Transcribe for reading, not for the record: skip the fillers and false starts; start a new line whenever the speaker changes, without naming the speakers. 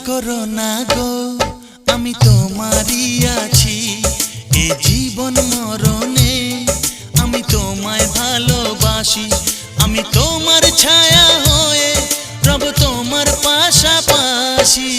করো না গো, আমি তোমারই আছি। এ জীবন মরণে আমি তোমায় ভালোবাসি। আমি তোমার ছায়া হয়ে রব তোমার পাশাপাশি।